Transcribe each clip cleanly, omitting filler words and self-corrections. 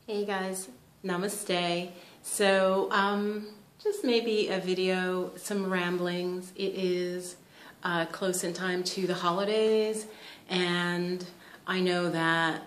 Hey guys, namaste. So just maybe a video, some ramblings. It is close in time to the holidays, and I know that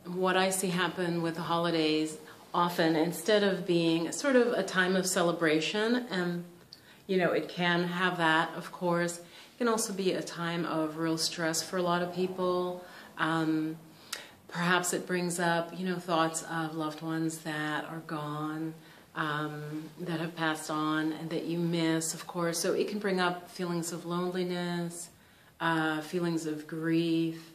what I see happen with the holidays often, instead of being sort of a time of celebration, and it can have that, of course, it can also be a time of real stress for a lot of people. Perhaps it brings up, thoughts of loved ones that are gone, that have passed on, and that you miss, of course. So it can bring up feelings of loneliness, feelings of grief,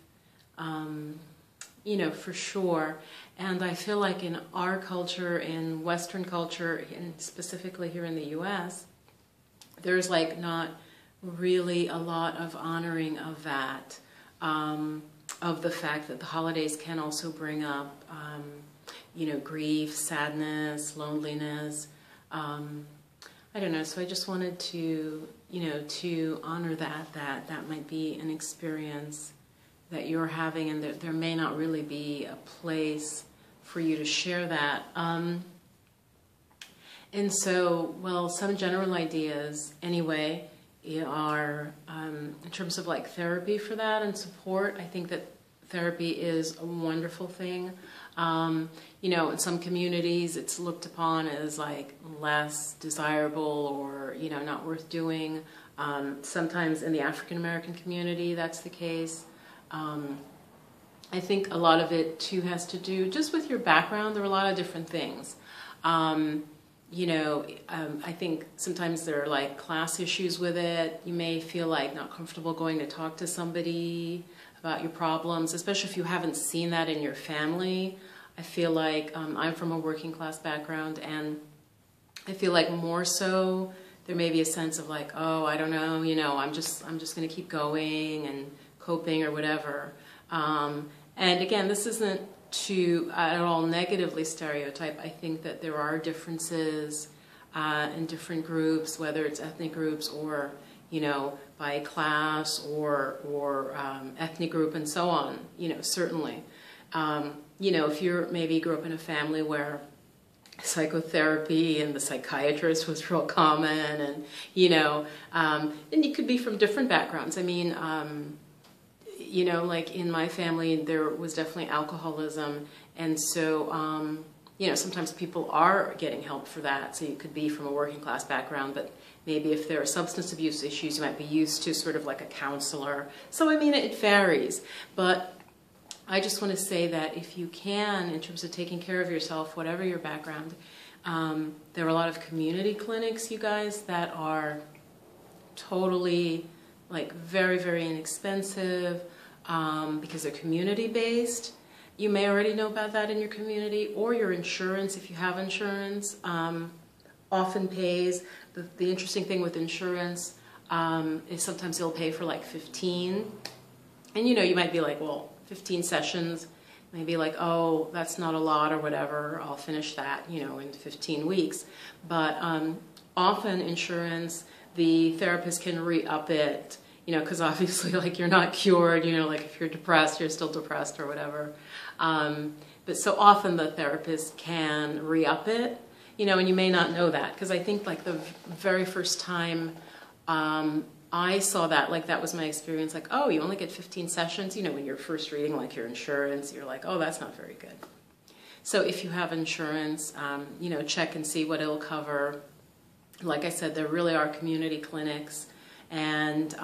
for sure. And I feel like in our culture, in Western culture, and specifically here in the U.S., there's like not really a lot of honoring of that. Of the fact that the holidays can also bring up, grief, sadness, loneliness. I don't know, so I just wanted to, to honor that might be an experience that you're having, and that there may not really be a place for you to share that. And so, well, some general ideas, anyway, are in terms of like therapy for that and support. I think that therapy is a wonderful thing. In some communities it's looked upon as like less desirable or not worth doing. Sometimes in the African American community that's the case. I think a lot of it too has to do just with your background. There are a lot of different things. I think sometimes there are like class issues with it. You may feel like not comfortable going to talk to somebody about your problems, especially if you haven't seen that in your family. I feel like I'm from a working class background, and I feel like more so there may be a sense of like, oh, I don't know, I'm just going to keep going and coping or whatever. And again, this isn't to at all negatively stereotype. I think that there are differences in different groups, whether it's ethnic groups or by class or ethnic group and so on. Certainly. If you're maybe grew up in a family where psychotherapy and the psychiatrist was real common, and and you could be from different backgrounds. I mean. Like in my family, there was definitely alcoholism, and so, sometimes people are getting help for that. So you could be from a working class background, but maybe if there are substance abuse issues, you might be used to sort of like a counselor. So, I mean, it varies, but I just want to say that if you can, in terms of taking care of yourself, whatever your background, there are a lot of community clinics, you guys, that are totally like very, very inexpensive, because they're community-based. You may already know about that in your community, or your insurance, if you have insurance, often pays. The interesting thing with insurance is sometimes they'll pay for like 15. And you might be like, well, 15 sessions, maybe like, oh, that's not a lot or whatever, I'll finish that, in 15 weeks. But often insurance, the therapist can re-up it, because obviously, like, you're not cured, like if you're depressed, you're still depressed or whatever. But so often the therapist can re-up it, and you may not know that, because I think like the very first time I saw that, like that was my experience, like, oh, you only get 15 sessions, when you're first reading like your insurance, you're like, oh, that's not very good. So if you have insurance, check and see what it'll cover. Like I said, there really are community clinics. And,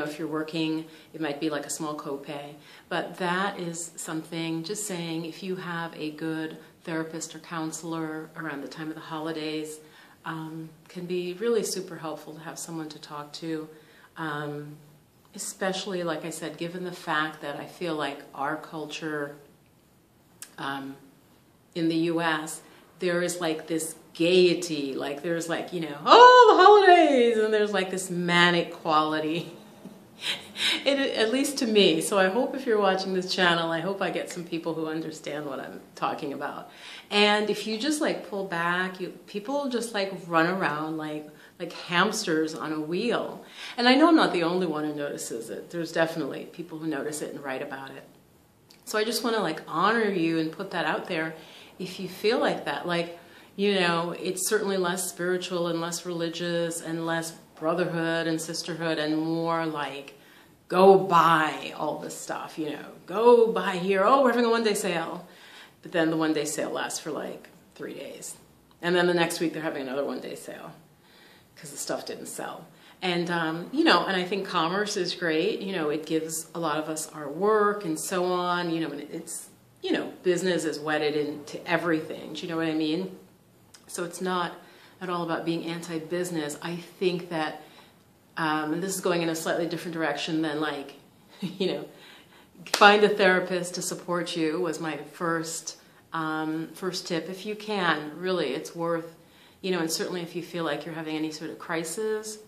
if you're working, it might be like a small copay. But that is something, just saying, if you have a good therapist or counselor around the time of the holidays, can be really super helpful to have someone to talk to. Especially, like I said, given the fact that I feel like our culture in the U.S., there is like this gaiety, like there's like, oh, the holidays, and there's like this manic quality, at least to me. So I hope if you're watching this channel, I hope I get some people who understand what I'm talking about. And if you just like pull back, people just like run around like hamsters on a wheel. And I know I'm not the only one who notices it. There's definitely people who notice it and write about it. So I just want to like honor you and put that out there if you feel like that. Like, you know, it's certainly less spiritual and less religious and less brotherhood and sisterhood and more like go buy all this stuff, you know, go buy here. Oh, we're having a one-day sale. But then the one-day sale lasts for like 3 days. And then the next week they're having another one-day sale because the stuff didn't sell. And, you know, and I think commerce is great. You know, it gives a lot of us our work and so on, you know, and it's, you know, business is wedded into everything. Do you know what I mean? So it's not at all about being anti-business. I think that, and this is going in a slightly different direction than like, you know, find a therapist to support you was my first tip. If you can, really, it's worth, you know, and certainly if you feel like you're having any sort of crisis,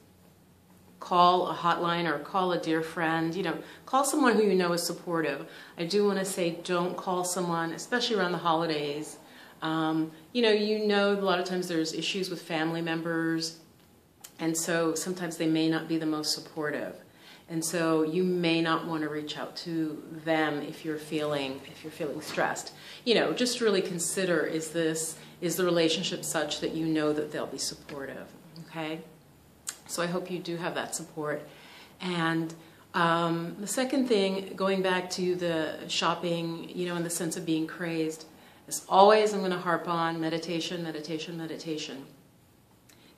call a hotline or call a dear friend, you know, call someone who you know is supportive. I do want to say don't call someone, especially around the holidays. You know, a lot of times there's issues with family members, and so sometimes they may not be the most supportive. And so you may not want to reach out to them if you're feeling stressed. You know, just really consider, is the relationship such that you know that they'll be supportive, okay? So I hope you do have that support. And the second thing, going back to the shopping, you know, in the sense of being crazed, as always I'm going to harp on meditation, meditation, meditation.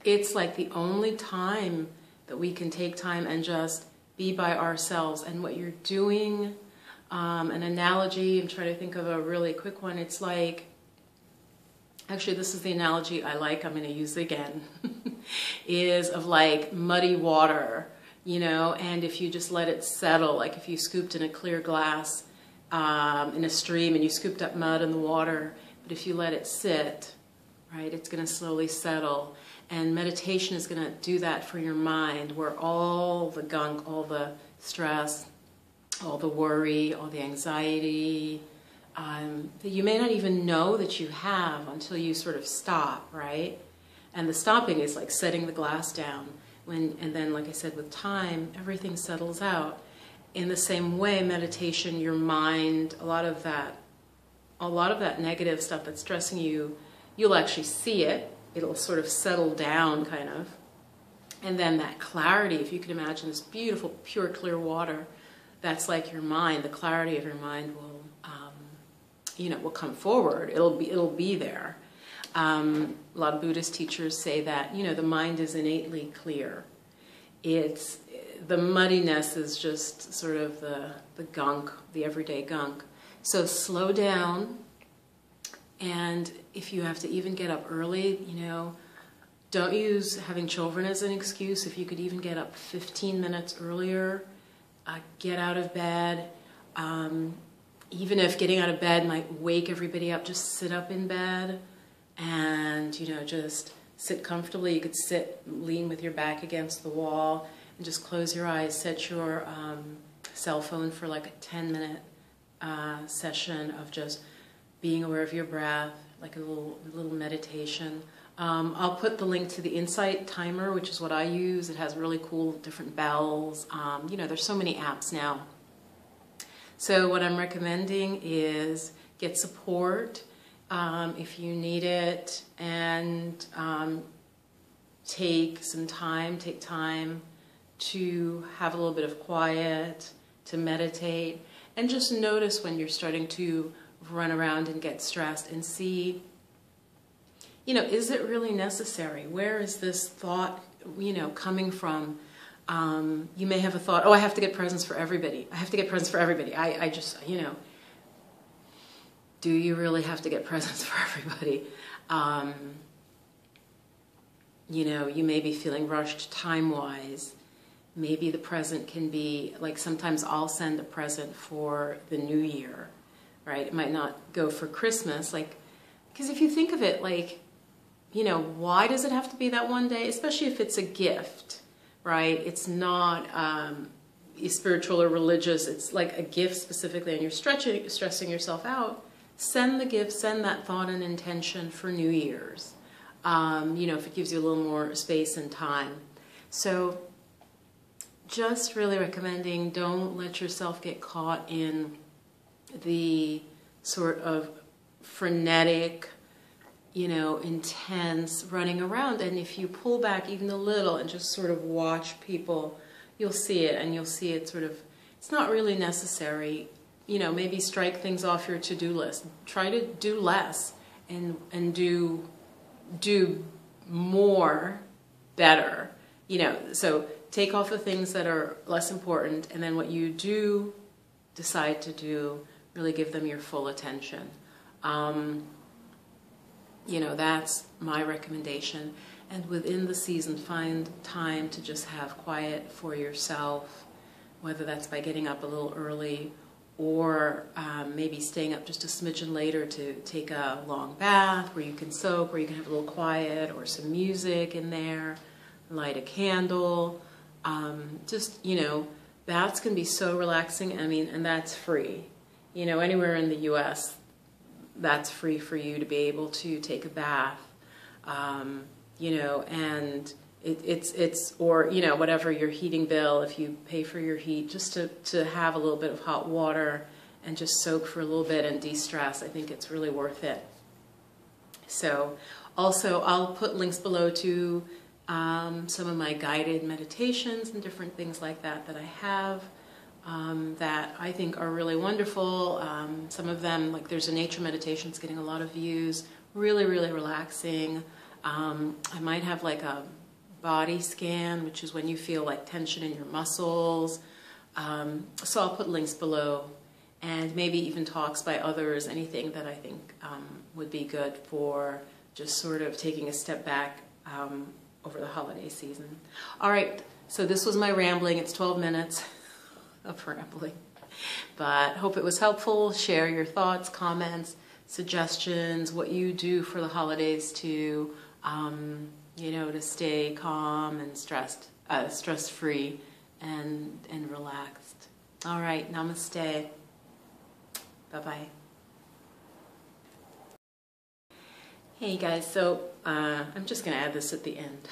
It's like the only time that we can take time and just be by ourselves. And what you're doing, an analogy, I'm trying to think of a really quick one. It's like, actually this is the analogy I like, I'm going to use it again, is of like muddy water, you know, and if you just let it settle, like if you scooped in a clear glass in a stream and you scooped up mud in the water, but if you let it sit, right, it's going to slowly settle. And meditation is going to do that for your mind, where all the gunk, all the stress, all the worry, all the anxiety, that you may not even know that you have until you sort of stop, right? And the stopping is like setting the glass down. And then, like I said, with time, everything settles out. In the same way, meditation, your mind, a lot of that negative stuff that's stressing you, you'll actually see it. It'll sort of settle down, kind of. And then that clarity, if you can imagine this beautiful, pure, clear water, that's like your mind. The clarity of your mind will, you know, will come forward. It'll be there. A lot of Buddhist teachers say that, you know, the mind is innately clear. The muddiness is just sort of the gunk, the everyday gunk. So slow down. And if you have to even get up early, you know, don't use having children as an excuse. If you could even get up 15 minutes earlier, get out of bed. Even if getting out of bed might wake everybody up, just sit up in bed and, you know, just sit comfortably. You could sit, lean with your back against the wall and just close your eyes. Set your cell phone for like a 10-minute session of just being aware of your breath, like a little meditation. I'll put the link to the Insight timer, which is what I use. It has really cool different bells. You know, there's so many apps now. So what I'm recommending is get support if you need it, and take time to have a little bit of quiet, to meditate, and just notice when you're starting to run around and get stressed and see, you know, is it really necessary? Where is this thought, you know, coming from? You may have a thought, oh, I have to get presents for everybody. I have to get presents for everybody. I just, you know, do you really have to get presents for everybody? You know, you may be feeling rushed time-wise. Maybe the present can be, like sometimes I'll send a present for the new year. Right? It might not go for Christmas, like, because if you think of it, like, you know, why does it have to be that one day? Especially if it's a gift, right? It's not spiritual or religious. It's like a gift specifically, and you're stressing yourself out. Send the gift, send that thought and intention for New Year's. You know, if it gives you a little more space and time. So, just really recommending, don't let yourself get caught in the sort of frenetic, intense running around. And if you pull back even a little and just sort of watch people, you'll see it, and you'll see it sort of, it's not really necessary. Maybe strike things off your to-do list. Try to do less and do more better. So take off the things that are less important, and then what you do decide to do, really give them your full attention. That's my recommendation. And within the season, find time to just have quiet for yourself, whether that's by getting up a little early or maybe staying up just a smidgen later to take a long bath where you can soak, where you can have a little quiet or some music in there, light a candle. Baths can be so relaxing. And that's free. Anywhere in the U.S., that's free for you to be able to take a bath, and or whatever your heating bill, if you pay for your heat, just to have a little bit of hot water and just soak for a little bit and de-stress. I think it's really worth it. So also I'll put links below to some of my guided meditations and different things like that I have. That I think are really wonderful. Some of them, like there's a nature meditation, it's getting a lot of views, really, really relaxing. I might have like a body scan, which is when you feel like tension in your muscles. So I'll put links below, and maybe even talks by others, anything that I think would be good for just sort of taking a step back over the holiday season. All right, so this was my rambling. It's 12 minutes. Of rambling, but hope it was helpful. Share your thoughts, comments, suggestions, what you do for the holidays to, to stay calm and stress-free and relaxed. All right, namaste. Bye-bye. Hey guys, so I'm just going to add this at the end.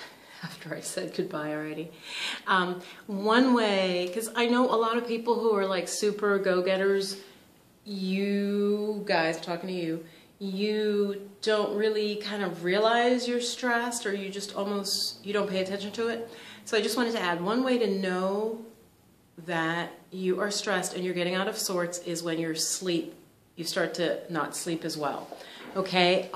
After I said goodbye already. One way, because I know a lot of people who are like super go-getters, you guys, I'm talking to you, you don't really kind of realize you're stressed, or you just you don't pay attention to it. So I just wanted to add, one way to know that you are stressed and you're getting out of sorts is when you start to not sleep as well. Okay,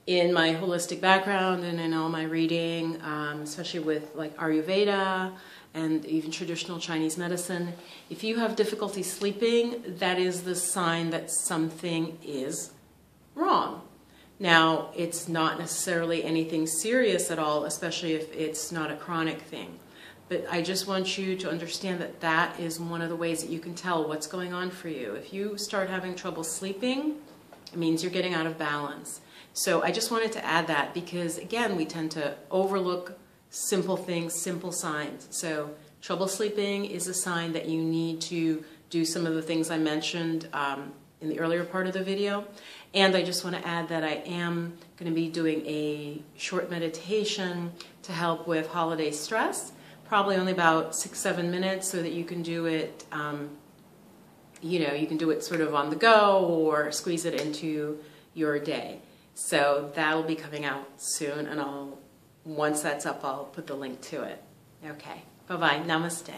in my holistic background and in all my reading, especially with like Ayurveda and even traditional Chinese medicine, if you have difficulty sleeping, that is the sign that something is wrong. Now, it's not necessarily anything serious at all, especially if it's not a chronic thing. But I just want you to understand that that is one of the ways that you can tell what's going on for you. If you start having trouble sleeping, it means you're getting out of balance. So I just wanted to add that because, again, we tend to overlook simple things, simple signs. So trouble sleeping is a sign that you need to do some of the things I mentioned in the earlier part of the video. And I just want to add that I am going to be doing a short meditation to help with holiday stress, probably only about 6-7 minutes, so that you can do it, you can do it sort of on the go or squeeze it into your day. So that'll be coming out soon, and once that's up, I'll put the link to it. Okay, bye-bye, namaste.